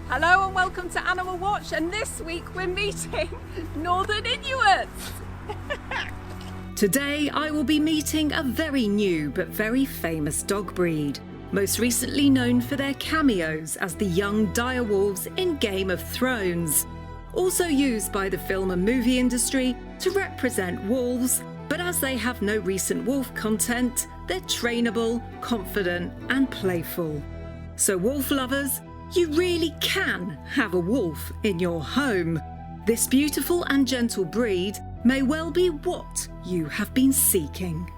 Hello and welcome to Animal Watch, and this week we're meeting Northern Inuits. Today I will be meeting a very new but very famous dog breed, most recently known for their cameos as the young Direwolves in Game of Thrones. Also used by the film and movie industry to represent wolves, but as they have no recent wolf content, they're trainable, confident and playful. So wolf lovers, you really can have a wolf in your home. This beautiful and gentle breed may well be what you have been seeking.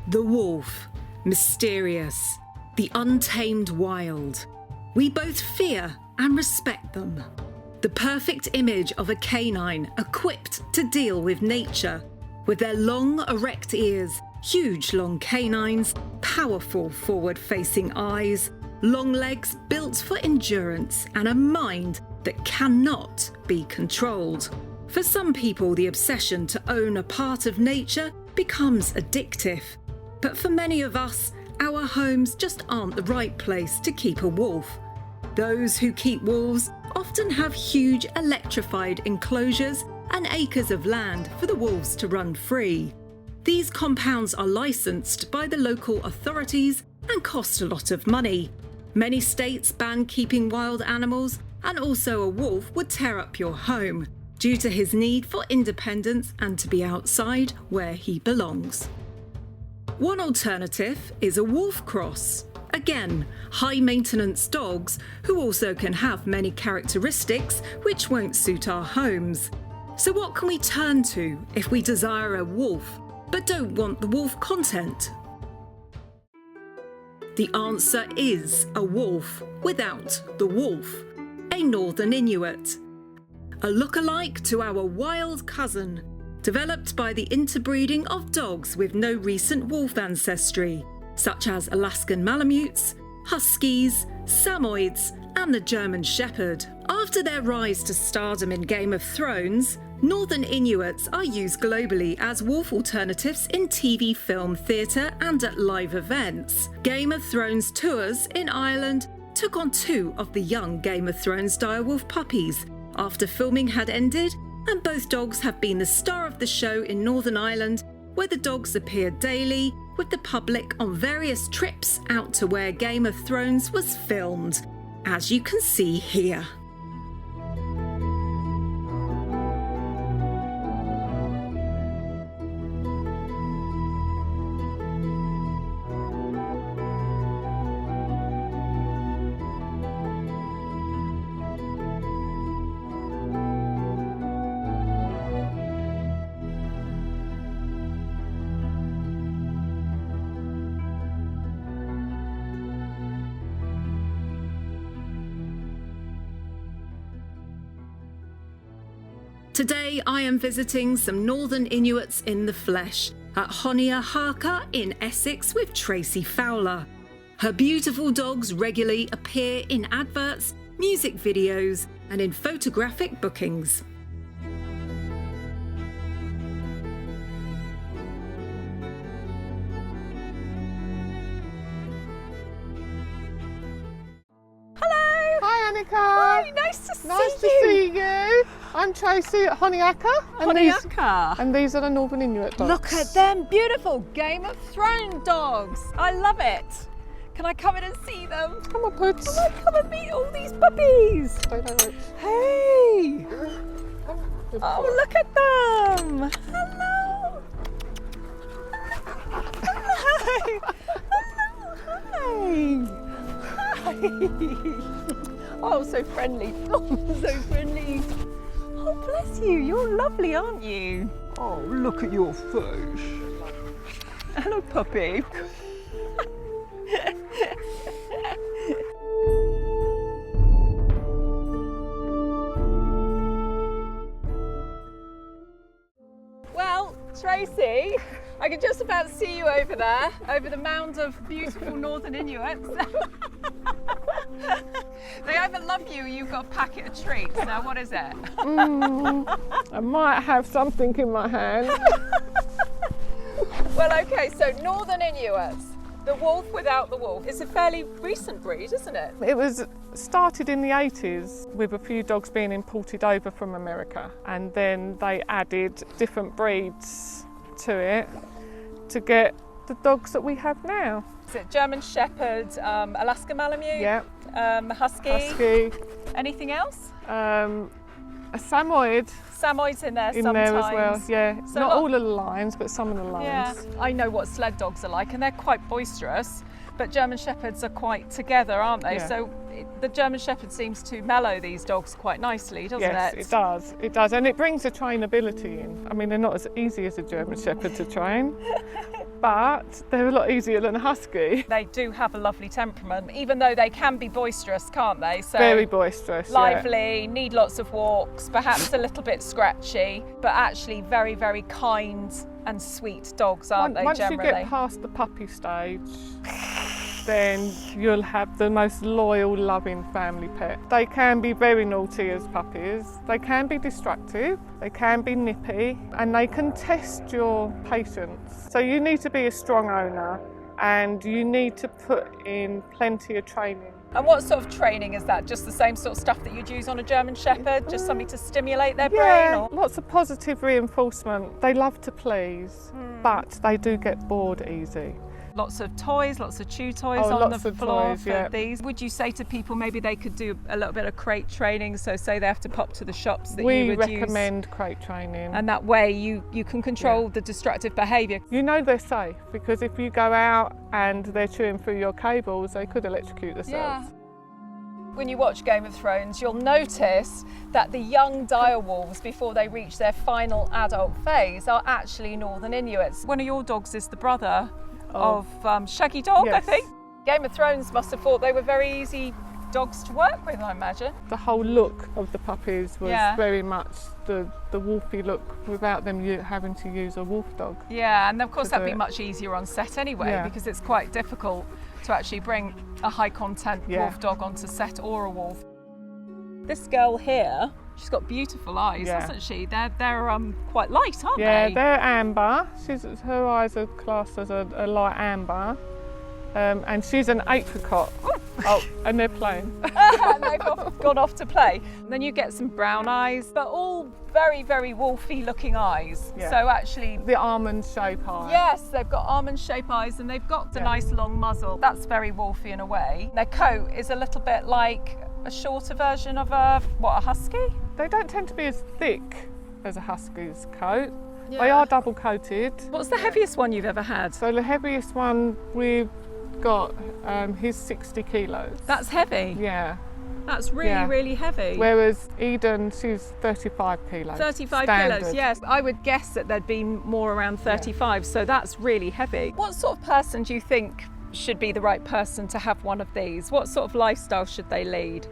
The wolf, mysterious, the untamed wild. We both fear and respect them. The perfect image of a canine equipped to deal with nature, with their long erect ears, huge long canines, powerful forward-facing eyes, long legs built for endurance, and a mind that cannot be controlled. For some people, the obsession to own a part of nature becomes addictive. But for many of us, our homes just aren't the right place to keep a wolf. Those who keep wolves often have huge electrified enclosures and acres of land for the wolves to run free. These compounds are licensed by the local authorities and cost a lot of money. Many states ban keeping wild animals, and also a wolf would tear up your home due to his need for independence and to be outside where he belongs. One alternative is a wolf cross. Again, high-maintenance dogs who also can have many characteristics which won't suit our homes. So what can we turn to if we desire a wolf but don't want the wolf content? The answer is a wolf without the wolf, a Northern Inuit. A lookalike to our wild cousin, developed by the interbreeding of dogs with no recent wolf ancestry, such as Alaskan Malamutes, Huskies, Samoyeds, and the German Shepherd. After their rise to stardom in Game of Thrones, Northern Inuits are used globally as wolf alternatives in TV, film, theatre, and at live events. Game of Thrones tours in Ireland took on 2 of the young Game of Thrones direwolf puppies after filming had ended, and both dogs have been the star of the show in Northern Ireland, where the dogs appear daily with the public on various trips out to where Game of Thrones was filmed, as you can see here. Today I am visiting some Northern Inuits in the flesh at Utonagan in Essex with Tracy Fowler. Her beautiful dogs regularly appear in adverts, music videos and in photographic bookings. Hello! Hi Anneka! Hi, nice to see you! I'm Tracy at Utonagan, and these are the Northern Inuit dogs. Look at them, beautiful Game of Thrones dogs. I love it. Can I come in and see them? Come on, Puds. Can I come and meet all these puppies? Hey! Oh, look at them! Hello! Hello! Hi! Oh, so friendly. Oh, so friendly. Oh, bless you. You're lovely, aren't you? Oh, look at your face. Hello, puppy. Tracy, I can just about see you over there, over the mound of beautiful Northern Inuits. They either love you or you've got a packet of treats. Now, what is it? I might have something in my hand. Well, okay, so Northern Inuits, the wolf without the wolf. It's a fairly recent breed, isn't it? It was started in the 80s with a few dogs being imported over from America, and then they added different breeds to it to get the dogs that we have now. Is it German Shepherd, Alaska Malamute? Yeah. Husky? Husky. Anything else? A Samoyed. Samoyed's in there sometimes. There as well, yeah. So not all of the lines, but some of the lines. Yeah, I know what sled dogs are like, and they're quite boisterous, but German Shepherds are quite together, aren't they? Yeah. So the German Shepherd seems to mellow these dogs quite nicely, doesn't yes, it? Yes, it does. It does, and it brings the trainability in. I mean, they're not as easy as a German Shepherd to train, but they're a lot easier than a Husky. They do have a lovely temperament, even though they can be boisterous, can't they? So very boisterous, lively, yeah. Need lots of walks, perhaps a little bit scratchy, but actually very, very kind and sweet dogs, aren't they, generally? Once you get past the puppy stage, then you'll have the most loyal, loving family pet. They can be very naughty as puppies, they can be destructive, they can be nippy, and they can test your patience. So you need to be a strong owner, and you need to put in plenty of training. And what sort of training is that? Just the same sort of stuff that you'd use on a German Shepherd? Just something to stimulate their brain? Or? Lots of positive reinforcement. They love to please, but they do get bored easy. Lots of toys, lots of chew toys on the floor for these. Would you say to people maybe they could do a little bit of crate training? So say they have to pop to the shops that you would use. We recommend crate training. And that way you can control the destructive behaviour. You know they're safe, because if you go out and they're chewing through your cables, they could electrocute themselves. Yeah. When you watch Game of Thrones, you'll notice that the young direwolves, before they reach their final adult phase, are actually Northern Inuits. One of your dogs is the brother of Shaggy Dog, yes. I think. Game of Thrones must have thought they were very easy dogs to work with, I imagine. The whole look of the puppies was very much the wolfy look, without them having to use a wolf dog. Yeah, and of course that'd be much easier on set anyway, because it's quite difficult to actually bring a high content wolf dog onto set, or a wolf. This girl here, she's got beautiful eyes, hasn't she? They're quite light, aren't they? Yeah, they're amber. Her eyes are classed as a light amber. And she's an apricot. And they're playing. And they've gone off to play. And then you get some brown eyes, but all very, very wolfy looking eyes. Yeah. So actually... The almond shape eye. Yes, they've got almond shape eyes, and they've got a nice long muzzle. That's very wolfy in a way. Their coat is a little bit like a shorter version of a husky? They don't tend to be as thick as a husky's coat. Yeah. They are double coated. What's the heaviest one you've ever had? So the heaviest one we've got, he's 60 kilos. That's heavy? Yeah. That's really, really heavy. Whereas Eden, she's 35 kilos. 35 standard. kilos, yes. I would guess that there'd be more around 35, so that's really heavy. What sort of person do you think should be the right person to have one of these? What sort of lifestyle should they lead?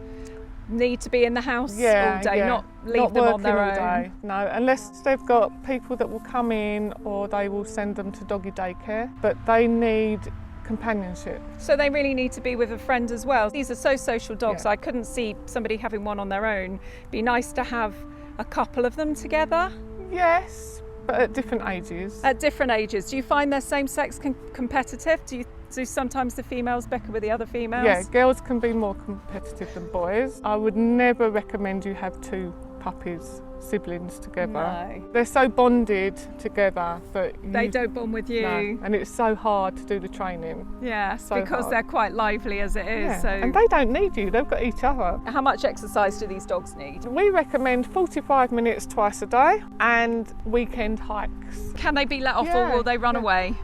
Need to be in the house all day, not leave them on their own? Day. No, unless they've got people that will come in, or they will send them to doggy daycare, but they need companionship. So they really need to be with a friend as well. These are so social dogs. I couldn't see somebody having one on their own. Be nice to have a couple of them together. Yes, but at different ages. At different ages. Do you find they're same-sex competitive? Do sometimes the females bicker with the other females? Yeah, girls can be more competitive than boys. I would never recommend you have two puppies, siblings together. No. They're so bonded together that they don't bond with you. No, and it's so hard to do the training. Yes, so because they're quite lively as it is. Yeah. So. And they don't need you, they've got each other. How much exercise do these dogs need? We recommend 45 minutes twice a day, and weekend hikes. Can they be let off, or will they run away?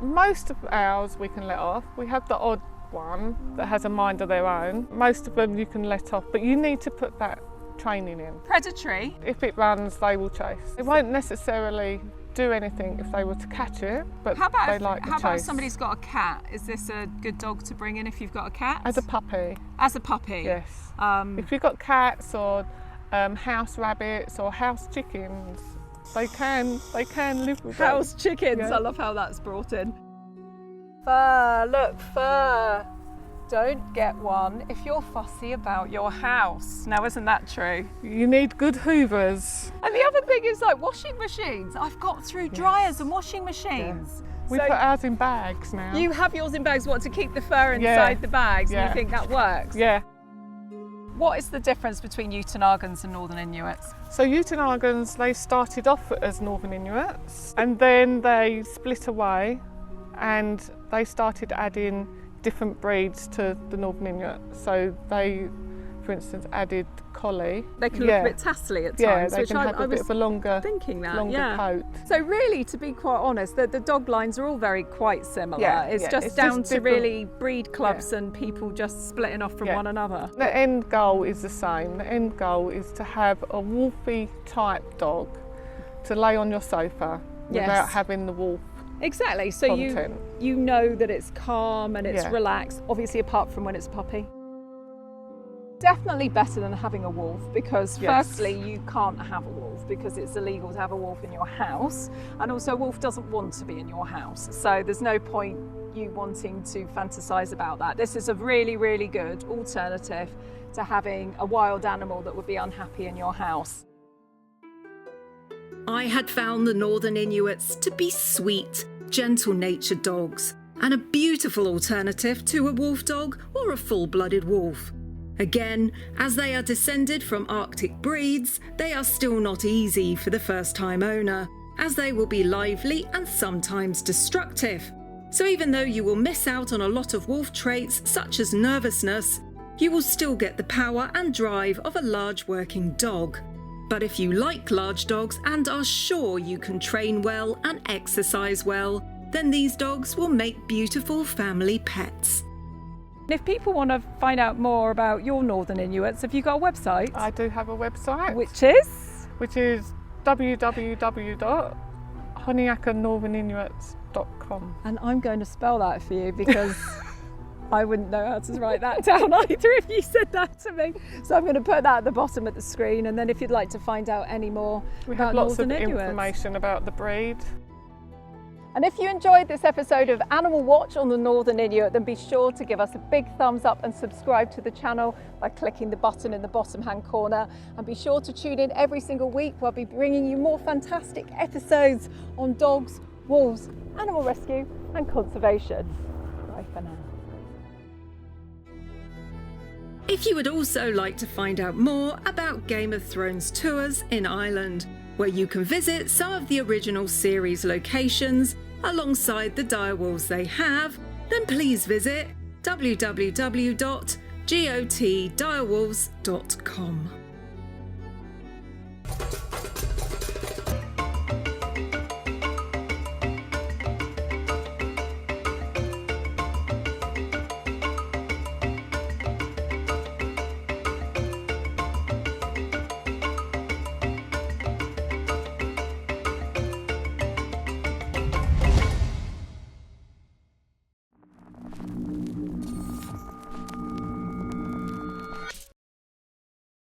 Most of ours we can let off. We have the odd one that has a mind of their own. Most of them you can let off, but you need to put that training in. Predatory? If it runs, they will chase. They won't necessarily do anything if they were to catch it, but they like the chase. How about if somebody's got a cat? Is this a good dog to bring in if you've got a cat? As a puppy. As a puppy? Yes. If you've got cats or house rabbits or house chickens, they can live with House us. chickens. Yeah. I love how that's brought in. Fur, look, fur. Don't get one if you're fussy about your house. Now, isn't that true? You need good hoovers. And the other thing is like washing machines. I've got through dryers and washing machines. We So put ours in bags now. you have yours in bags, what, to keep the fur inside the bags? And you think that works? Yeah. What is the difference between Utonagans and Northern Inuits? So Utonagans, they started off as Northern Inuits and then they split away and they started adding different breeds to the Northern Inuit. So they, for instance, added collie. They can look a bit tassely at times, Yeah, they which can have a bit of a longer coat. So really, to be quite honest, the dog lines are all quite similar. Yeah, it's yeah, just it's down just to different. really breed clubs and people just splitting off from one another. The end goal is the same. The end goal is to have a wolfy type dog to lay on your sofa without having the wolf. Exactly, so content. you know that it's calm and it's relaxed, obviously apart from when it's a puppy. Definitely better than having a wolf because firstly you can't have a wolf because it's illegal to have a wolf in your house, and also a wolf doesn't want to be in your house, so there's no point you wanting to fantasize about that. This is a really, really good alternative to having a wild animal that would be unhappy in your house. I had found the Northern Inuits to be sweet, gentle-natured dogs and a beautiful alternative to a wolf dog or a full-blooded wolf. Again, as they are descended from Arctic breeds, they are still not easy for the first-time owner, as they will be lively and sometimes destructive. So even though you will miss out on a lot of wolf traits such as nervousness, you will still get the power and drive of a large working dog. But if you like large dogs and are sure you can train well and exercise well, then these dogs will make beautiful family pets. If people want to find out more about your Northern Inuits, have you got a website? I do have a website. Which is? Which is www.honeyackernortherninuits.com. And I'm going to spell that for you because I wouldn't know how to write that down either if you said that to me. So I'm going to put that at the bottom of the screen, and then if you'd like to find out any more We about have lots Northern of Inuits. information about the breed. And if you enjoyed this episode of Animal Watch on the Northern Inuit, then be sure to give us a big thumbs up and subscribe to the channel by clicking the button in the bottom hand corner. And be sure to tune in every single week where I'll be bringing you more fantastic episodes on dogs, wolves, animal rescue and conservation. Bye for now. If you would also like to find out more about Game of Thrones tours in Ireland, where you can visit some of the original series locations alongside the direwolves they have, then please visit www.gotdirewolves.com.